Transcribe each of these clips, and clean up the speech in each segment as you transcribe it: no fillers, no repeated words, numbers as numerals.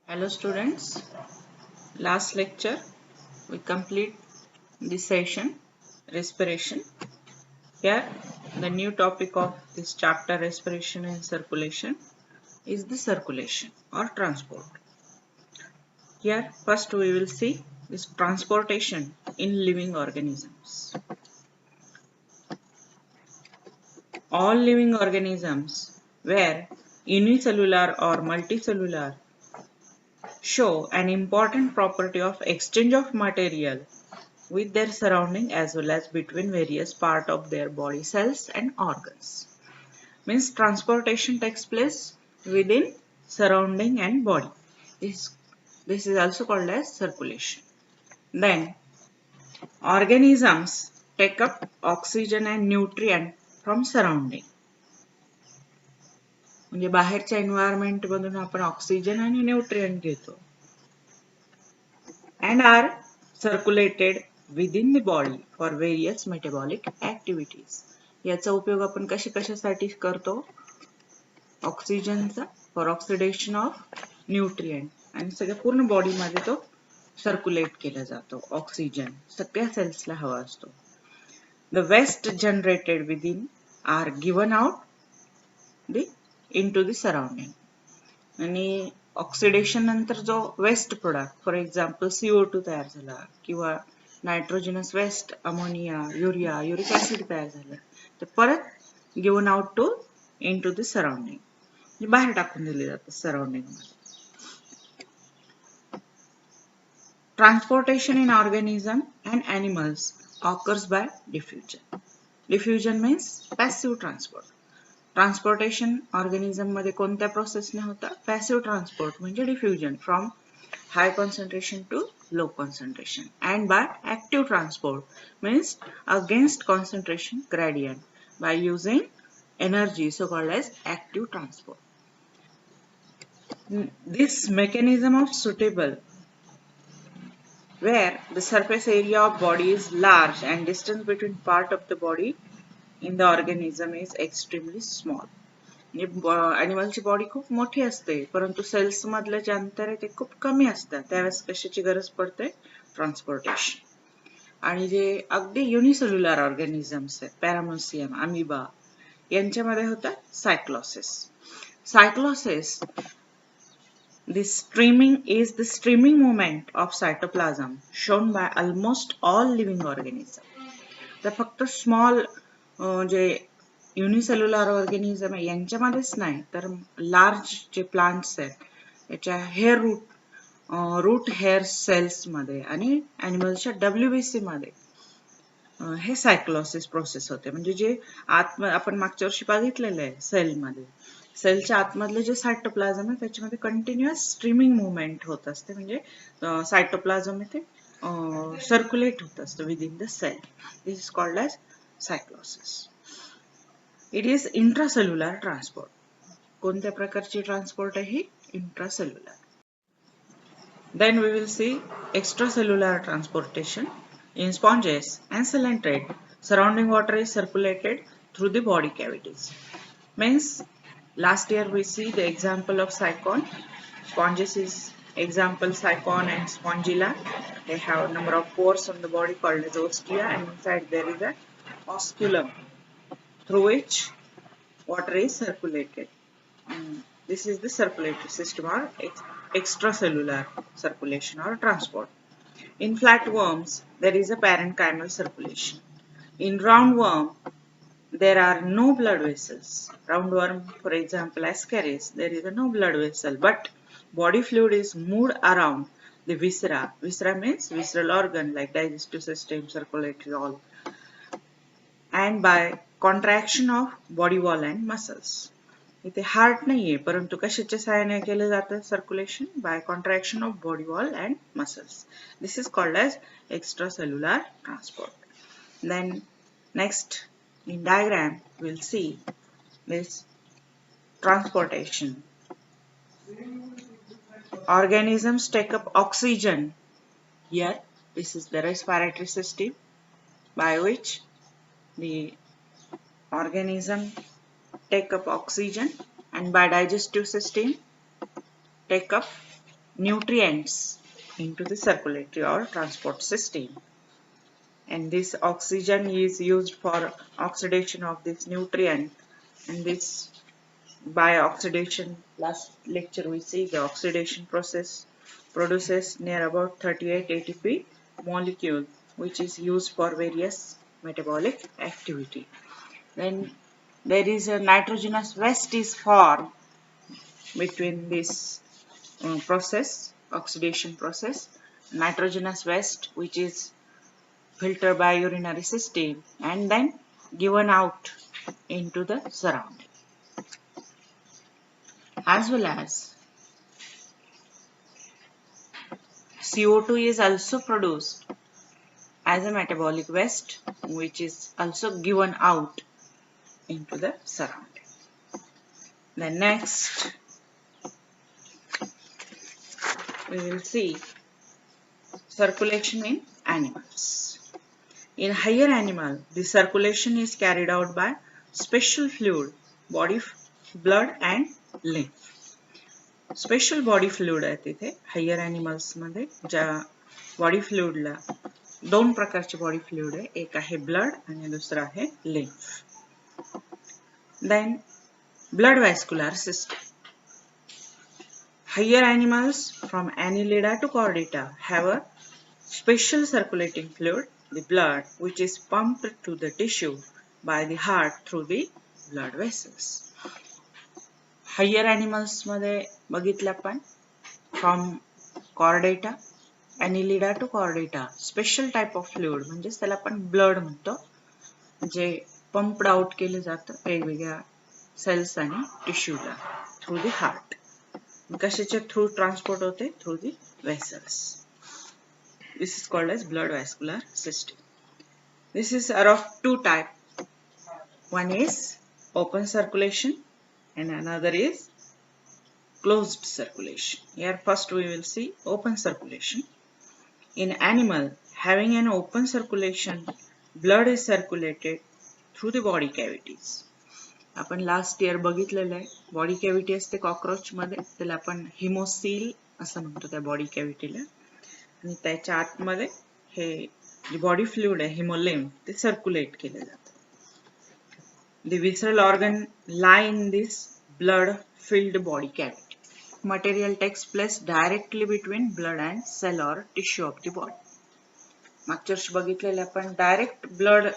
Hello students, last lecture we complete this session respiration. Here the new topic of this chapter respiration and circulation is the circulation or transport. Here first we will see this transportation in living organisms. All living organisms where unicellular or multicellular show an important property of exchange of material with their surrounding as well as between various parts of their body cells and organs. Means transportation takes place within surrounding and body. This is also called as circulation. Then organisms take up oxygen and nutrient from surrounding. म्हणजे बाहेरच्या environment मधून आपण oxygen आणि nutrient घेतो and are circulated within the body for various metabolic activities. याचा उपयोग आपण कशासाठी करतो? ऑक्सिजनचा फॉर ऑक्सिडेशन ऑफ न्यूट्रिएंट आणि सगळ्या पूर्ण बॉडी मध्ये तो सर्क्युलेट केला जातो. ऑक्सिजन सगळ्या सेल्सला हवा असतो. The waste generated within are given out into the surrounding. आणि ऑक्सिडेशन नंतर जो waste product for example CO2 तयार झाला किंवा nitrogenous waste ammonia urea uric acid तयार झालं तर परत given out to into the surrounding म्हणजे बाहेर टाकून दिले जातं सराउंडिंग मध्ये. Transportation in organism and animals occurs by diffusion. Diffusion means passive transport. Transportation organism मध्ये कोणत्या प्रोसेसने होतं? पॅसिव्ह ट्रान्सपोर्ट म्हणजे diffusion from high concentration to low concentration and by active transport means against concentration gradient by using energy so called as active transport. This mechanism of suitable where the surface area of body is large and distance between part of the body in the organism is extremely small. ॲनिमलची body खूप मोठी असते परंतु cells मधलं जे अंतर आहे ते खूप कमी असतं. त्यावेळेस कशाची गरज पडते? ट्रान्सपोर्टेशन. आणि जे अगदी युनिसेल्युलर ऑर्गॅनिझम्स आहेत पॅरामोसियम अमिबा यांच्यामध्ये होतात सायक्लोसिस. सायक्लोसिस This streaming is the streaming movement of cytoplasm shown by almost all living organisms. तर फक्त स्मॉल जे युनिसेल्युलर ऑर्गॅनिझम आहे यांच्यामध्येच नाही तर लार्ज जे प्लांट्स आहेत याच्या हेअर रूट हेअर सेल्स मध्ये आणि ॲनिमल्सच्या WBC मध्ये हे सायक्लोसिस प्रोसेस होते. म्हणजे जे आपण मागच्या वर्षी बघितलेलं आहे सेलमध्ये सेलच्या आतमधले जे सायटोप्लाझम आहे त्याच्यामध्ये कंटिन्युअस स्ट्रीमिंग मुवमेंट होत असते. म्हणजे सायटोप्लाझम इथे सर्क्युलेट होत असतं within the cell. This is called as cyclosis. It is intracellular transport. कोणत्या प्रकारची ट्रान्सपोर्ट आहे? Intracellular. Then we will see extracellular transportation. In sponges and coelenterate, surrounding water is circulated through the body cavities. Means last year we see the example of cycon. Sponges is example cycon and spongilla. They have a number of pores on the body called as ostia and inside there is a osculum through which water is circulated. This is the circulatory system or extracellular circulation or transport. In flatworms, there is a parenchymal circulation. In roundworm, there are no blood vessels. Roundworm, for example, Ascaris, there is no blood vessel, but body fluid is moved around the viscera. Viscera means visceral organ like digestive system, circulatory, all. And by contraction of body wall and muscles. इथे heart नाहीये परंतु कशाच्या सहाय्याने केलं जातं circulation? By contraction of body wall and muscles. This is called as extracellular transport. Then next in diagram we'll see this transportation. Organisms take up oxygen. Here this is the respiratory system by which the organism take up oxygen and by digestive system take up nutrients into the circulatory or transport system. And this oxygen is used for oxidation of this nutrient, and this by oxidation, last lecture we see the oxidation process produces near about 38 ATP molecule, which is used for various metabolic activity. Then there is a nitrogenous waste is formed between this oxidation process, nitrogenous waste which is filtered by urinary system and then given out into the surrounding. As well as CO2 is also produced as a metabolic waste which is also given out into the surrounding. Then next we will see circulation in animals. In higher animal, the circulation is carried out by special fluid, body blood and lymph. Special body fluid आहे तिथे higher animals मध्ये ज्या body फ्लुइडला दोन प्रकारचे body fluid आहे, एक आहे blood आणि दुसरा आहे lymph. Then blood vascular system. Higher animals from Annelida to Chordata have a special circulating fluid, the blood, which is pumped to the tissue by the heart through the blood vessels. Higher animals मध्ये बघितलं आपण from Chordata, Annelida to Chordata, special type of fluid म्हणजे त्याला आपण blood म्हणतो, जे pumped out केले जातं वेगवेगळ्या सेल्स आणि टिश्यूला थ्रू द हार्ट. कशाच्या थ्रू ट्रान्सपोर्ट होते? Through the vessels. This is called as blood vascular system. This is of two type. One is open circulation and another is closed circulation. Here first we will see open circulation. In animal having an open circulation, blood is circulated through the body cavities. आपण last year बघितलेलं आहे, body cavity असते cockroach मध्ये, त्याला आपण हिमोसील असं म्हणतो त्या बॉडी कॅव्हिटीला, आणि त्याच्या आतमध्ये हे जे बॉडी फ्लुइड आहे हिमोलिम्फ ते सर्क्युलेट केले जातं. The visceral organ lie in this blood-filled body cavity. Material takes place directly between blood and cell or tissue of the body. मागच्या वर्षी बघितलेले आपण डायरेक्ट ब्लड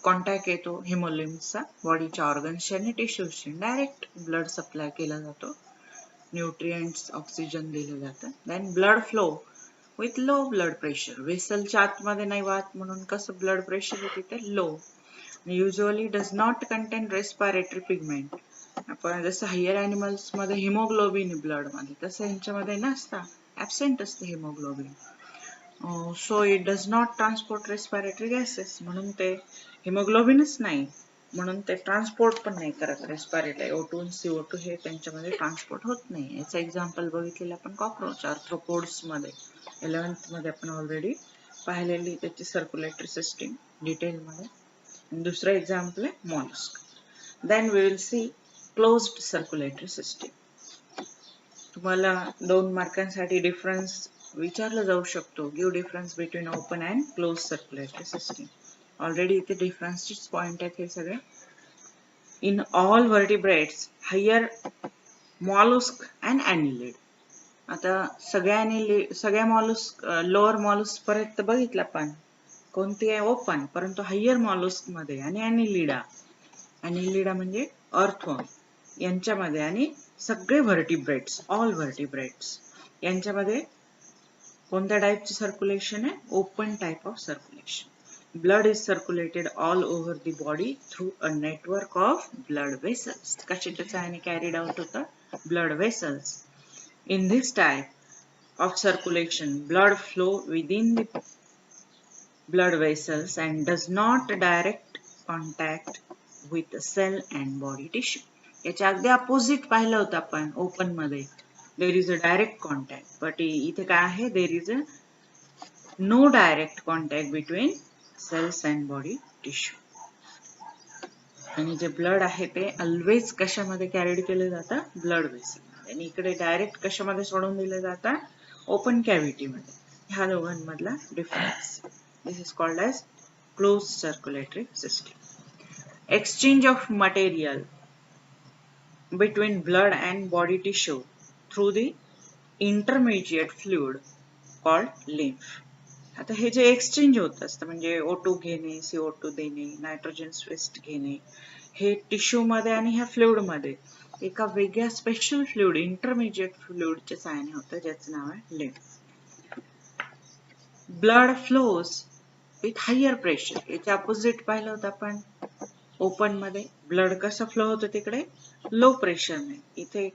कॉन्टॅक्ट येतो हिमोलिम्फचा बॉडीच्या ऑर्गन्सशी आणि टिश्यूशी, डायरेक्ट ब्लड सप्लाय केला जातो, न्यूट्रिएंट्स ऑक्सिजन दिलं जातं. Then blood flow with low blood pressure, वेसलच्या आतमध्ये नाही वाहत म्हणून कसं ब्लड प्रेशर आहे तिथे low. Usually does not contain respiratory pigment. आपण जसं हायर एनिमल्स मध्ये हिमोग्लोबिन ब्लड मध्ये, तसं यांच्यामध्ये नसतं, ऍबसेंट असतं haemoglobin. So it does not transport respiratory gases, म्हणून ते हिमोग्लोबिनच नाही म्हणून ते ट्रान्सपोर्ट पण नाही करत रेस्पिरेटरी. O2 आणि CO2 हे त्यांच्यामध्ये ट्रान्सपोर्ट होत नाही. याचं एक्झाम्पल बघितलेलं आपण कॉकरोच आर्थ्रोपोड्स मध्ये 11th मध्ये आपण ऑलरेडी पाहिलेली त्याची सर्क्युलेटरी सिस्टीम डिटेल मध्ये. दूसरा एग्जाम्पल है mollusk. Then we will see closed circulatory system. तुम्हाला 2 मार्कांसाठी डिफरन्स विचारला जाऊ शकतो. Give difference between open and close circulatory system. Already इथे डिफरन्सचीच पॉइंट आहेत हे सगळे. In all vertebrates higher mollusc and annelid. आता सगळ्या मॉलुस्क लोअर मॉलुस्क पर्यंत बघितलं आपण कोणती आहे ओपन, परंतु हायर मॉलुस्क मध्ये आणि ॲनिलिडा म्हणजे अर्थवर्म यांच्यामध्ये आणि सगळे व्हर्टिब्रेट्स ऑल व्हर्टिब्रेट्स यांच्यामध्ये कोणत्या टाइपचे सर्क्युलेशन आहे? Open type of circulation. Blood is circulated all over the body through a network of blood vessels. कशाच्या सहाय्याने कॅरीड आउट होतं? Blood vessels. In this type of circulation blood flow within the blood vessels and does not direct contact with the cell and body tissue. याच्या अगदी opposite पाहिलं होतं आपण open मध्ये, there is a direct contact, but इथे काय आहे? there is a no direct contact between cells and body tissue. आणि जे ब्लड आहे ते ऑलवेज कशामध्ये कॅरीड केलं जातं? Blood vessel. आणि इकडे डायरेक्ट कशामध्ये सोडून दिलं जातं? ओपन कॅव्हिटी मध्ये. ह्या दोघांमधला difference. This is called as close circulatory system. Exchange of material between blood and body tissue through the intermediate fluid called lymph. आता हे जे एक्सचेंज होत असतं म्हणजे O2 घेणे, CO2 देणे, नायट्रोजन वेस्ट घेणे, हे टिश्यू मध्ये आणि ह्या फ्लुइड मध्ये एका वेगळ्या स्पेशल फ्लुइड, इंटरमिजिएट फ्लुइडच्या साहाय्याने होतं, ज्याचं नाव आहे lymph. Blood flows with higher pressure. याच्या अपोजिट पाहिलं होतं आपण ओपन मध्ये. ब्लड कसं फ्लो होतं तिकडे लो प्रेशरने. इथे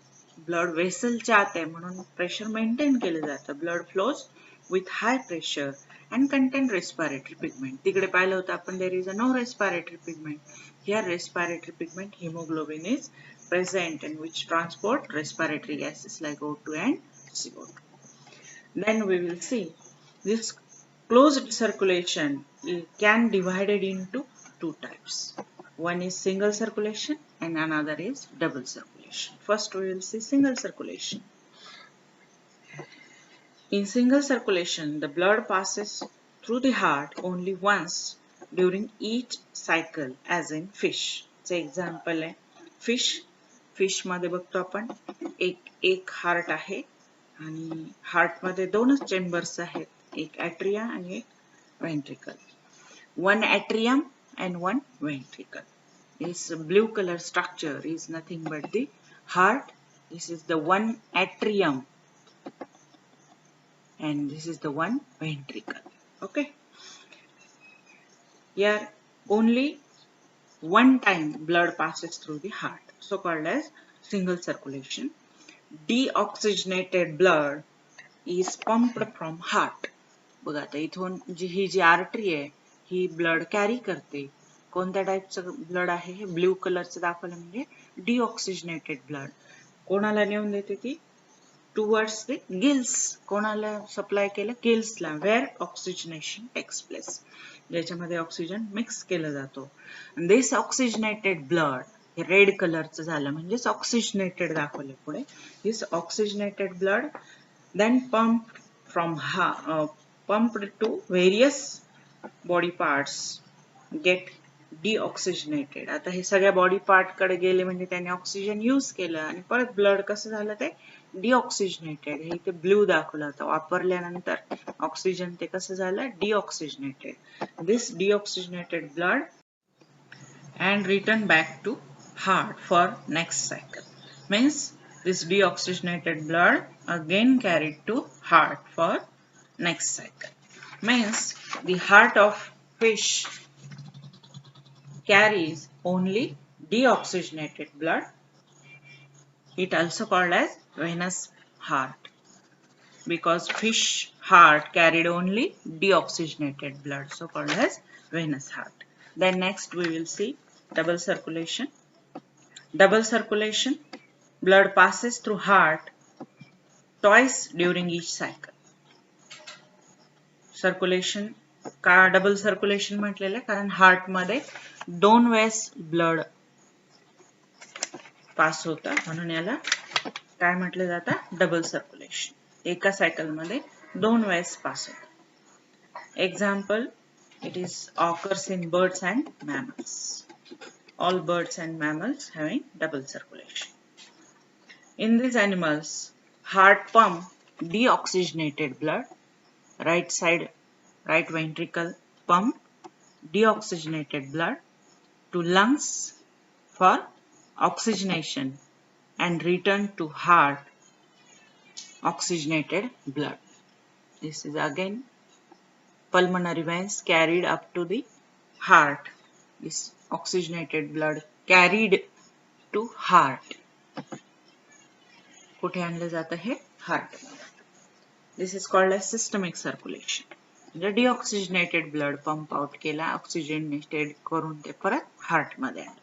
ब्लड वेसलच्या आत आहे म्हणून प्रेशर मेंटेन केलं जातं. Blood flows with high pressure and contain respiratory pigment. तिकडे पाहिलं होतं आपण there is a no respiratory pigment. Here respiratory pigment hemoglobin is present and which transport respiratory gases like O2 and CO2. Then we will see this closed circulation can divided into two types. One is single circulation and another is double circulation. First we will see single circulation. In single circulation, the blood passes through the heart only once during each cycle, as in fish. चे example आहे fish. Fish मध्ये बघतो आपण एक heart आहे आणि heart मध्ये दोनच चेंबर्स आहेत, एक ॲट्रिया आणि एक ventricle. One atrium and one ventricle. This blue color structure is nothing but the heart. This is the one atrium and this is the one ventricle. Okay. Here only one time blood passes through the heart, so called as single circulation. Deoxygenated blood is pumped from heart. बघा आता इथून ही जी artery आहे ही blood carry करते. कोणत्या टाईपचं blood आहे हे blue कलरचं दाखवलं म्हणजे डिऑक्सिजनेटेड ब्लड. कोणाला नेऊन देते ती towards the gills. कोणाला सप्लाय केलं गिल्सला, where oxygenation takes place, ज्याच्यामध्ये ऑक्सिजन मिक्स केलं जातो. this oxygenated blood हे रेड कलरचं झालं म्हणजेच ऑक्सिजनेटेड दाखवलं पुढे. this oxygenated blood then pumped to various body parts get deoxygenated. आता हे सगळ्या बॉडी पार्ट कडे गेले म्हणजे त्याने ऑक्सिजन यूज केलं आणि परत ब्लड कसं झालं ते deoxygenated. हे इथे ब्लू दाखवलं होतं. वापरल्यानंतर ऑक्सिजन ते कसं झालं deoxygenated. This deoxygenated blood and return back to heart for next cycle. Means this deoxygenated blood again carried to heart for next cycle. Means the heart of fish carries only deoxygenated blood. It also called as venous heart because fish heart carried only deoxygenated blood, so called as venous heart. Then next we will see double circulation. Double circulation, blood passes through heart twice during each cycle. Circulation का double circulation म्हटलेलं कारण heart मध्ये दोन वेळेस blood pass होतं म्हणून याला काय म्हटलं जातं डबल सर्क्युलेशन. एका सायकल मध्ये दोन वेळेस पास होतं. Example it is occurs in birds and mammals. All birds and mammals having double circulation. In these animals, heart pump deoxygenated blood. Right ventricle pump deoxygenated blood to lungs for oxygenation and return to heart oxygenated blood. This is again pulmonary veins carried up to the heart. This oxygenated blood carried to heart. कुठे आणलं जातं हे heart. This is called as systemic circulation. म्हणजे deoxygenated blood pump out केला, oxygenated करून ते परत heart मध्ये आलं.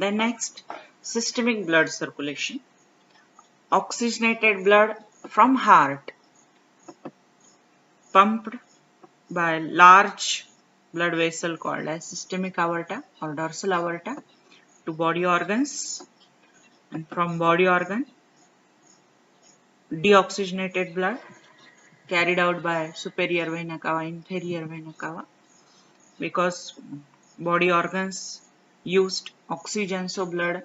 Then next systemic blood circulation. Oxygenated blood from heart pumped by large blood vessel called as systemic aorta or dorsal aorta to body organs, and from body organ deoxygenated blood carried out by superior vena cava, inferior vena cava, because body organs used oxygen, so blood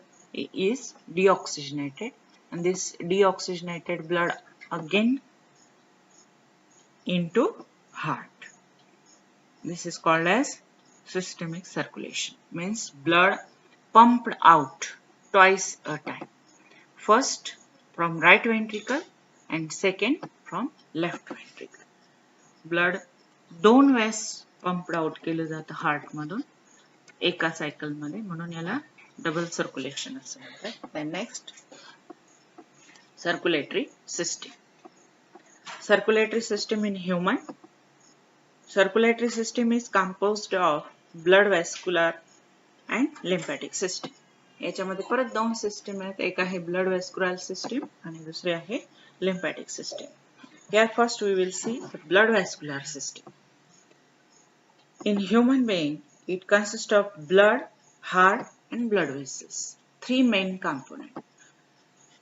is deoxygenated, and this deoxygenated blood again into heart. This is called as systemic circulation, means blood pumped out twice a time. First from right ventricle and second from left ventricle. Blood 2 वेळेस pumped out केलं जातं heart मधून एका cycle मध्ये, म्हणून याला double circulation असं म्हणतात. Next, circulatory system. Circulatory system in human. Circulatory system is composed of blood vascular and lymphatic system. याच्यामध्ये परत 2 सिस्टीम आहेत, एक आहे ब्लड व्हॅस्क्युलर सिस्टीम आणि दुसरी आहे lymphatic system. Here first we will see the blood vascular system. In human being, it consists of blood, heart and blood vessels. 3 main components.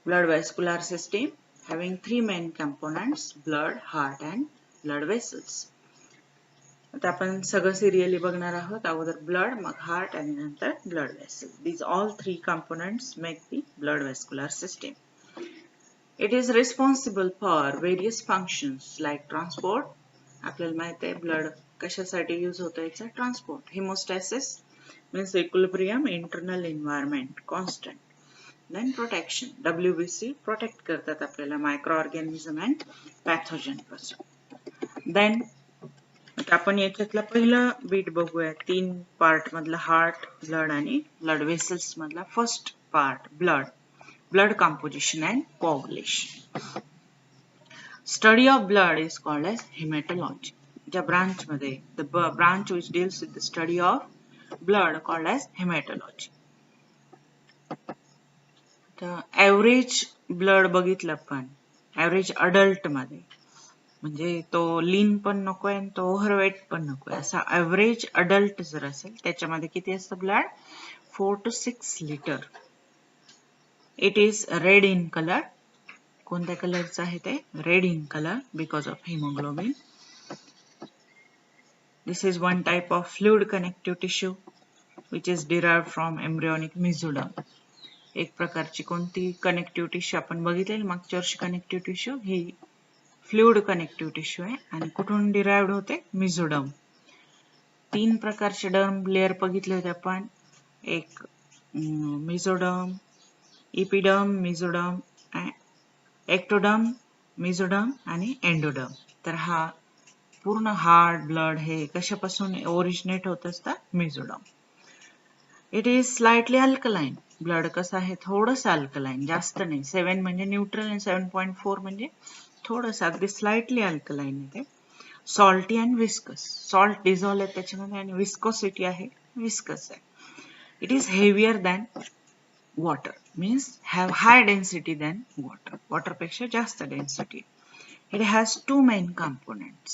Blood vascular system having 3 main components: blood, heart and blood vessels. आता आपण सगळं serially बघणार आहोत. अगोदर blood, मग heart आणि नंतर blood vessel. These all 3 components make the blood vascular system. It is responsible for various functions like transport. आपल्याला माहित आहे ब्लड कशासाठी यूज होतं, याचा transport. हेमोस्टॅसिस means equilibrium, internal environment, constant. Then protection. WBC protect करतात आपल्याला मायक्रो ऑर्गॅनिझम अँड पॅथोजन पासून. Then आता आपण याच्यातला पहिला बीट बघूया. 3 पार्ट मधला हार्ट, ब्लड आणि ब्लड वेसल्स मधला first part blood. Blood composition and coagulation. Study of blood is called as hematology. ज्या ब्रांच मध्ये, the branch which deals with the study of blood called as hematology. तर average blood बघितलं आपण, average adult मध्ये, म्हणजे तो लीन पण नकोय आणि तो ओव्हरवेट पण नकोय, असा average adult जर असेल त्याच्यामध्ये किती असतं blood? 4 to 6 litre. It is red in color. कोणत्या कलरचा आहे ते? Red in color because of hemoglobin. This is one type of fluid connective tissue which is derived from embryonic mesoderm. एक प्रकारची कोणती कनेक्टिव्ह टिश्यू आपण बघितलेली मागच्या वर्षी, कनेक्टिव्ह टिश्यू ही फ्लुइड कनेक्टिव्ह टिश्यू आहे आणि कुठून डिराइव्ड होते? मेसोडर्म. 3 प्रकारचे डर्म लेयर बघितले होते आपण, एक मेसोडर्म, इपिडर्म, मेसोडर्म, एक्टोडर्म, मेसोडर्म आणि एंडोडर्म. तर हा पूर्ण हार्ट, ब्लड हे कशापासून ओरिजिनेट होत असतं? Mesoderm. It is slightly alkaline. Blood कसं आहे? थोडंसं अल्कलाइन, जास्त नाही. 7 म्हणजे न्यूट्रल आणि 7.4 म्हणजे थोडंसं, अगदी स्लाइटली अल्कलाइन आहे ते. Salty and viscous. Salt dissolve आहे त्याच्यामध्ये आणि विस्कोसिटी आहे, विस्कस आहे. It is heavier than water, means have high density than water. Water पेक्षा जास्त density. It has 2 main components.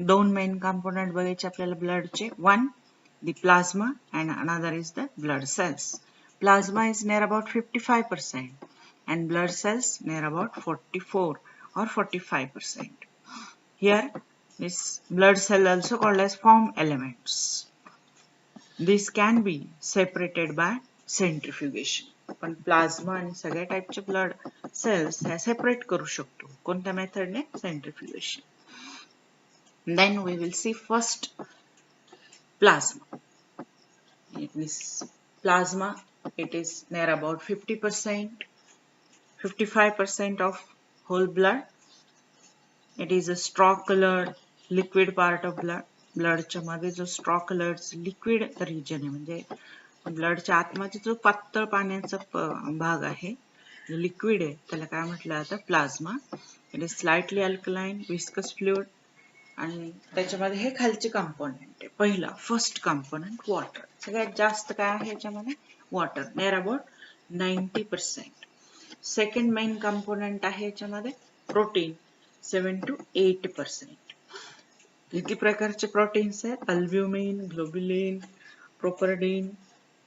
2 main component बघायचे आपल्याला ब्लडचे. One, the plasma and another is the blood cells. Plasma is near about 55% and blood cells near about 44 or 45%. Here this blood cell also called as form elements. This can be separated by centrifugation. आपण plasma आणि सगळ्या टाइपचे blood cells ह्या separate करू शकतो. कोणत्या मेथडने? Centrifugation. Then we will see first plasma. Plasma, it is near about 50%, 55% of whole blood. It is a straw colored liquid part of blood. ब्लडच्या मध्ये जो स्ट्रॉ कलर्ड लिक्विड रिजन आहे, म्हणजे ब्लडच्या आतमध्ये जो पातळ पाण्याचा भाग आहे, जो लिक्विड आहे, त्याला काय म्हटलं जातं? Plasma. It is slightly alkaline, viscous fluid आणि त्याच्यामध्ये हे खालचे कंपोनेंट आहे. पहिला फर्स्ट कंपोनेंट वॉटर. सगळ्यात जास्त काय आहे याच्यामध्ये? Water, near about 90%. Second main component आहे याच्यामध्ये प्रोटीन, 7 to 8%. किती प्रकारचे प्रोटीन्स आहेत? Albumin, globulin, प्रोपर्डिन,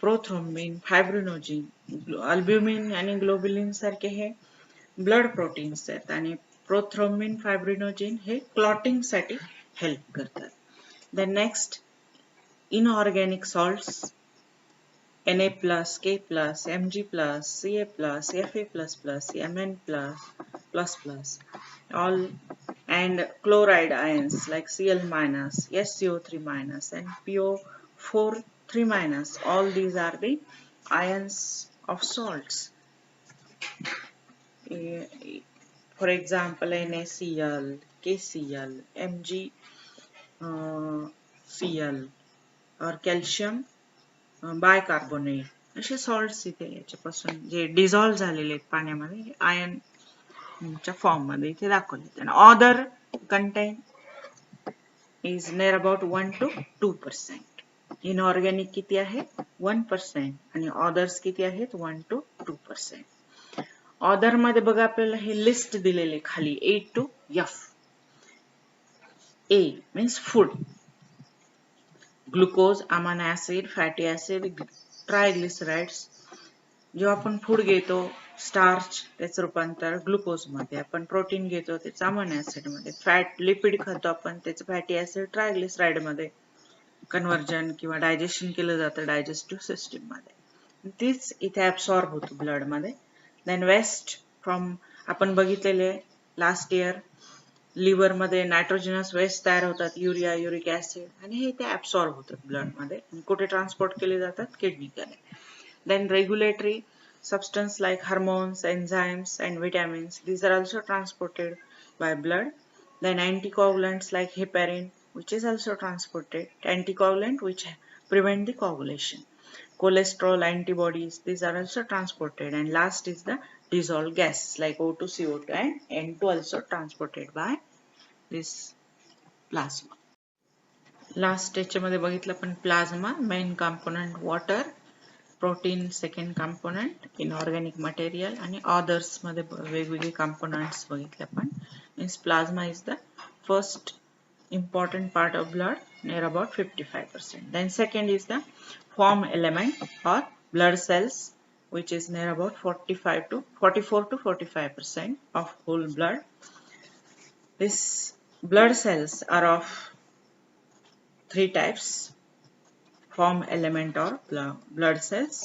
prothrombin, फायब्रिनोजिन. अल्ब्युमिन आणि ग्लोब्युलिन सारखे हे ब्लड प्रोटीन्स आहेत आणि प्रोथ्रोम्बिन, फायब्रिनोजेन हे क्लॉटिंग साठी हेल्प करतात. Then next, inorganic salts Na plus, K plus, Mg plus, Ca plus, Fa plus plus, Mn plus, all, and chloride ions like Cl minus, SCO3 minus, and PO4 3 minus. All these are the ions of salts. For example, NaCl, KCl, MgCl, or calcium bicarbonate असे salts इथे याच्यापासून जे dissolve झालेले आहेत पाण्यामध्ये आयनच्या form मध्ये इथे दाखवले. आणि other content is near about 1 to 2%. Inorganic किती आहे 1% आणि ऑदर्स किती आहेत 1 to 2%. ऑदर मध्ये बघा आपल्याला हे लिस्ट दिलेले खाली A to F. A means food, glucose, amino acid, fatty acid, triglycerides. जेव्हा आपण फूड घेतो स्टार्च त्याचं रूपांतर ग्लुकोज मध्ये, आपण प्रोटीन घेतो त्याचं अमायनो ऍसिड मध्ये, फॅट लिपिड खातो आपण त्याचं फॅटी ऍसिड ट्रायग्लिसराइड मध्ये कन्व्हर्जन किंवा डायजेशन केलं जातं डायजेस्टिव्ह सिस्टीम मध्ये. तीच इथे ऍब्सॉर्ब होतो ब्लड मध्ये. देन वेस्ट फ्रॉम आपण बघितलेले लास्ट इयर लिव्हर मध्ये नायट्रोजनस वेस्ट तयार होतात, युरिया, युरिक ऍसिड, आणि हे ते ऍब्सॉर्ब होतात ब्लड मध्ये. कुठे ट्रान्सपोर्ट केले जातात किडनीकडे. Then regulatory substance like hormones, enzymes, and vitamins, these are also transported by blood. Then anticoagulants like heparin, which is also transported, anticoagulant which prevent the coagulation. Cholesterol antibodies, these are also transported. And last is the dissolved gas like O2, CO2, and N2, also transported by this plasma. Last याच्यामध्ये बघितलं आपण plasma, main component water, protein second component, inorganic material, आणि others मध्ये वेगवेगळे components बघितले आपण. Means plasma is the first important part of blood, near about 55%. Then second is the form element or blood cells, which is near about 44 to 45% of whole blood. These blood cells are of three types: form element or blood cells.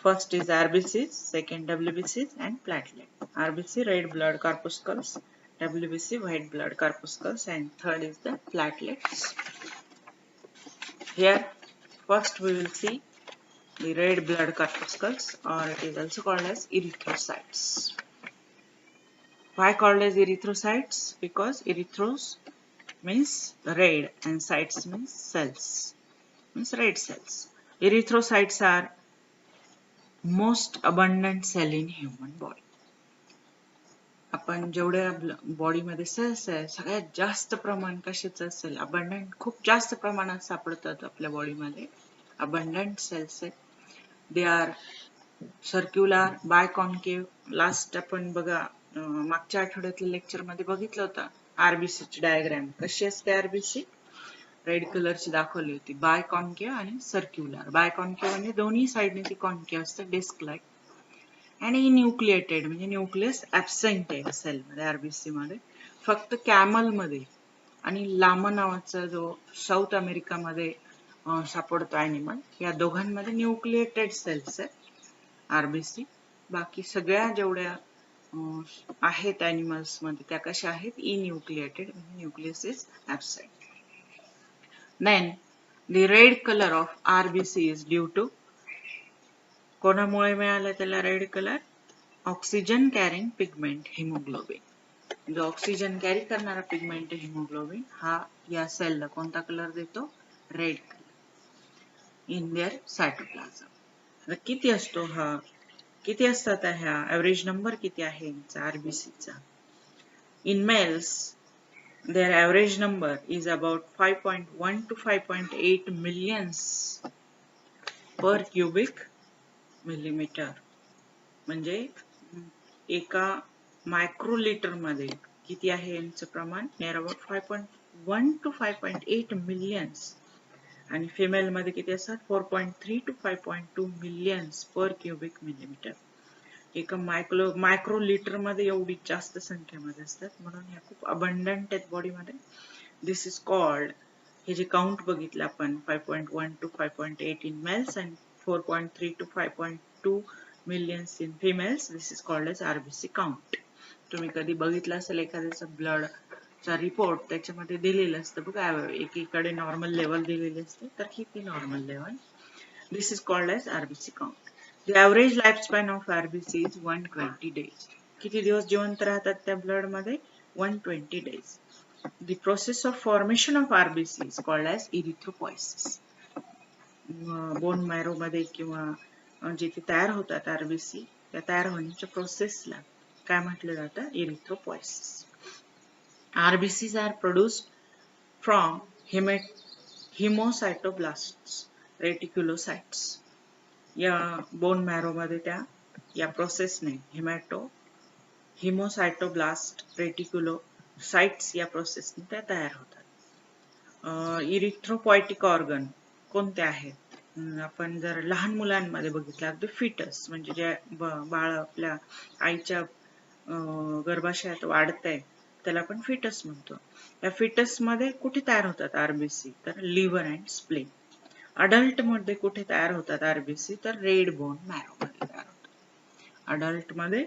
First is RBCs, second WBCs, and platelet. RBC, red blood corpuscles, WBC, white blood corpuscles, and third is the platelets. Here first we will see the red blood corpuscles, or it is also called as erythrocytes. Why called as erythrocytes? Because erythros means red and cytes means cells, means red cells. Erythrocytes are most abundant cell in human body. आपण जेवढ्या body मध्ये cells आहे सगळ्यात जास्त प्रमाण कशाचं असेल abundant, खूप जास्त प्रमाणात सापडतात आपल्या बॉडी मध्ये अबंडंट सेल्स आहेत. They are circular, biconcave. Last आपण बघा मागच्या आठवड्यातल्या लेक्चर मध्ये बघितलं होतं आरबीसी ची डायग्राम कशी असते. आरबीसी रेड कलरची दाखवली होती, बायकॉन्केव्ह आणि सर्क्युलर. बायकॉन्केव्ह म्हणजे दोन्ही साइडने ती कॉन्केव्ह असते डिस्क लाईक, आणि न्यूक्लिएटेड म्हणजे न्यूक्लियस ऍब्सेंट आहे सेल मध्ये आरबीसी मध्ये. फक्त कॅमल मध्ये आणि लामा नावाचा जो साऊथ अमेरिका मध्ये सापडतो अॅनिमल, या दोघांमध्ये न्यूक्लिएटेड सेल्स आहेत आरबीसी. बाकी सगळ्या जेवढ्या आहेत अॅनिमल्स मध्ये त्या कशा आहेत enucleated, nucleus is absent. Then the red colour of RBC is due to, कोणामुळे मिळाला त्याला red colour? Oxygen carrying pigment haemoglobin. जो ऑक्सिजन कॅरी करणारा पिगमेंट हिमोग्लोबिन हा या सेलला कोणता कलर देतो? Red colour in their cytoplasm. किती असतो हा, किती असतात ह्या, एव्हरेज नंबर किती आहे आरबीसी चा? In males their average number is about 5.1 to 5.8 millions per cubic millimeter. म्हणजे एका मायक्रोलिटर मध्ये किती आहे यांचं प्रमाण? Near about 5.1 to 5.8 millions. आणि फिमेल मध्ये किती असतात? 4.3 to 5.2 millions per cubic millimetre. एका मायक्रो लिटर मध्ये एवढी जास्त संख्येमध्ये असतात, म्हणून ह्या खूप अबंडंट आहेत बॉडीमध्ये. दिस इज कॉल्ड, हे जे काउंट बघितलं आपण 5.1 to 5.8 in males and 4.3 to 5.2 millions in females, this is called as RBC count. तुम्ही कधी बघितलं असेल एखाद्याचा ब्लड चा रिपोर्ट, त्याच्यामध्ये दिलेलं असतं बघा, एकीकडे नॉर्मल लेवल दिलेली असते, तर ही ती normal level. This is called as RBC count. The average life span of RBC is 120 days. किती दिवस जिवंत राहतात त्या ब्लड मध्ये? 120 days. The process of formation of RBC is called as erythropoiesis. Bone marrow मध्ये किंवा जिथे तयार होतात RBC, त्या तयार होण्याच्या प्रोसेसला काय म्हटलं जातं? erythropoiesis. RBCs are produced from hemocytoblasts, reticulocytes. या बोन मॅरो मध्ये त्या या प्रोसेसने हिमोसायटोब्लास्ट रेटिक्युलोसाइट्स या प्रोसेसने त्या तयार होतात. इरिथ्रोपॉयटिक ऑर्गन कोणते आहेत? आपण जर लहान मुलांमध्ये बघितलं, अगदी फिटस म्हणजे जे बाळ आपल्या आईच्या गर्भाशयात वाढतंय त्याला आपण फिटस म्हणतो. या फिटस मध्ये कुठे तयार होतात RBC? तर लिव्हर अँड स्प्लीन. अडल्ट मध्ये कुठे तयार होतात RBC? तर रेड बोन मॅरो मध्ये तयार होतात. अडल्ट मध्ये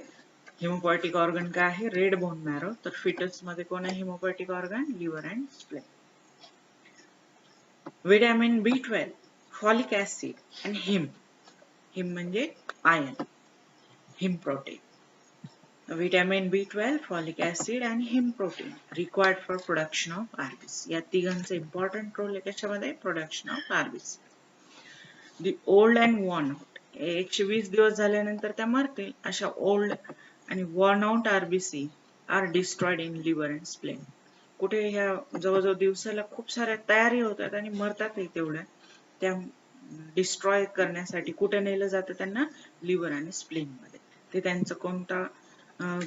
हिमोपॉयटिक ऑर्गन काय आहे? Red bone marrow. तर फिटस मध्ये कोण आहे haemopoietic organ? Liver and spleen. Vitamin B12, folic acid आणि हिम म्हणजे iron, haem protein. Vitamin B12, folic acid and heme protein required for production of RBC. या तिघांचा important role आहे त्याच्यामध्ये production of RBC. The old and worn out, 120 दिवस झाल्यानंतर त्या मरतील, अशा old आणि worn out RBC are destroyed in liver and spleen. कुठे ह्या जवळजवळ दिवसाला खूप साऱ्या तयारी होतात आणि मरतात तेवढ्या, त्या डिस्ट्रॉय करण्यासाठी कुठे नेलं जातं त्यांना? लिव्हर आणि स्प्लीन मध्ये. ते त्यांचं कोणता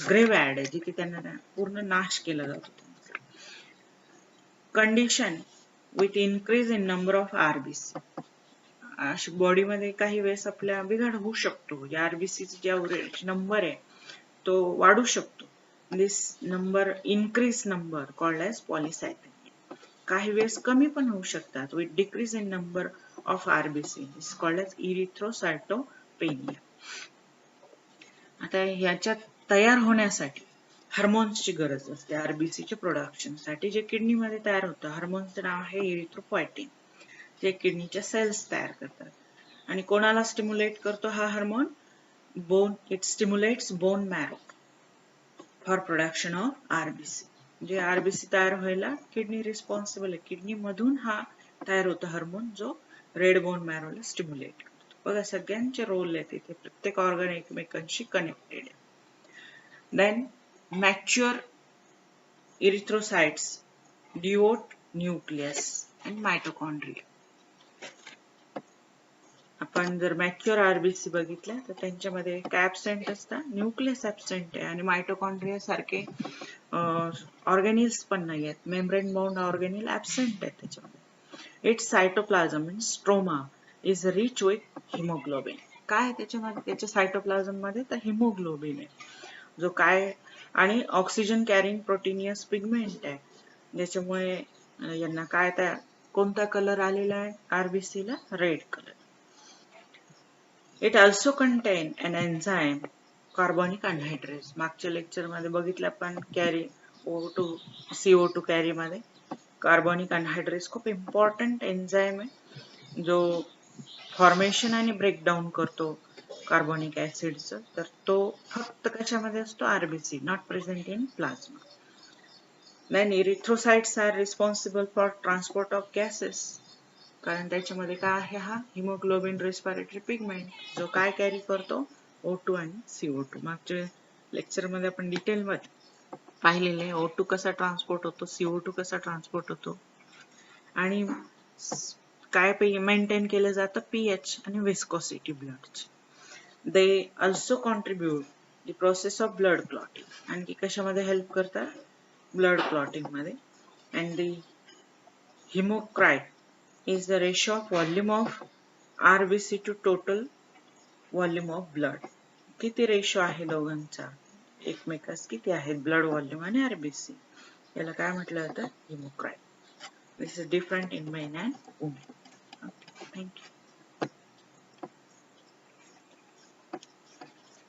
ग्रेव्ह ऍड आहे जिथे त्यांना पूर्ण नाश केला जातो. Condition with increase in number of RBC. अशी बॉडीमध्ये काही वेळेस आपल्या बिघाड होऊ शकतो. या RBC चे जे ॲव्हरेज नंबर आहे तो वाढू शकतो. This number increase number called as polycythaemia. काही वेळेस कमी पण होऊ शकतात. With decrease in number of RBC is called as erythrocytopenia. आता ह्याच्यात तयार होण्यासाठी हार्मोन्सची गरज असते. RBC च्या प्रोडक्शन साठी जे किडनी मध्ये तयार होतं, हार्मोन्सचं नाव आहे इरिथ्रोपॉयटिन. जे किडनीच्या सेल्स तयार करतात. आणि कोणाला स्टिम्युलेट करतो हा hormone? It stimulates bone marrow for production of RBC. जे RBC तयार व्हायला किडनी रिस्पॉन्सिबल आहे. किडनी मधून हा तयार होतो हार्मोन जो रेड बोन मॅरोला स्टिम्युलेट करतो. बघा सगळ्यांचे रोल आहेत इथे, प्रत्येक ऑर्गन एकमेकांशी कनेक्टेड आहे. Then mature erythrocytes devote nucleus and mitochondria. आपण जर मॅच्युअर RBC बघितलं तर त्यांच्यामध्ये काय ऍब्सेंट असतात? न्यूक्लियस ऍब्सेंट आहे आणि मायटोकॉन्ड्रिया सारखे ऑर्गॅनिल्स पण नाही आहेत. मेम्ब्रेन बाउंड ऑर्गॅनिल ऍब्सेंट आहेत त्याच्यामध्ये. It's cytoplasm in stroma is rich with haemoglobin. काय आहे त्याच्यामध्ये? त्याच्या सायटोप्लाझम मध्ये तर हिमोग्लोबिन आहे, जो काय आणि ऑक्सिजन कॅरिंग प्रोटीनियस पिगमेंट आहे, ज्याच्यामुळे यांना काय त्या कोणता कलर आलेला आहे RBC ला? Red colour. It also contain an enzyme carbonic anhydrase. मागच्या लेक्चर मध्ये बघितलं आपण कॅरी CO2 कॅरी मध्ये कार्बोनिक अनहायड्रेज खूप इम्पॉर्टंट एन्झाइम आहे जो फॉर्मेशन आणि ब्रेकडाऊन करतो कार्बोनिक ऍसिडचं. तर तो फक्त कशामध्ये असतो? RBC, not present in plasma. Then erythrocytes are responsible for transport of gases. कारण त्याच्यामध्ये काय आहे? हा हिमोग्लोबिन रेस्पिरेटरी पिगमेंट जो काय कॅरी करतो? O2 आणि CO2. मागच्या लेक्चर मध्ये आपण डिटेल मध्ये पाहिलेले O2 कसा ट्रान्सपोर्ट होतो, CO2 कसा ट्रान्सपोर्ट होतो आणि काय मेंटेन केलं जातं? pH आणि viscosity ब्लडची. They also contribute the process of blood clotting. आणखी कशामध्ये हेल्प करतात? ब्लड क्लॉटिंग मध्ये. And the hemocrite is the ratio of volume of RBC to total volume of blood. किती रेशो आहे दोघांचा एकमेकास किती आहेत ब्लड व्हॉल्यूम आणि आरबीसी याला काय म्हटलं जातं haemoglobin. This is different in men and women. Thank you.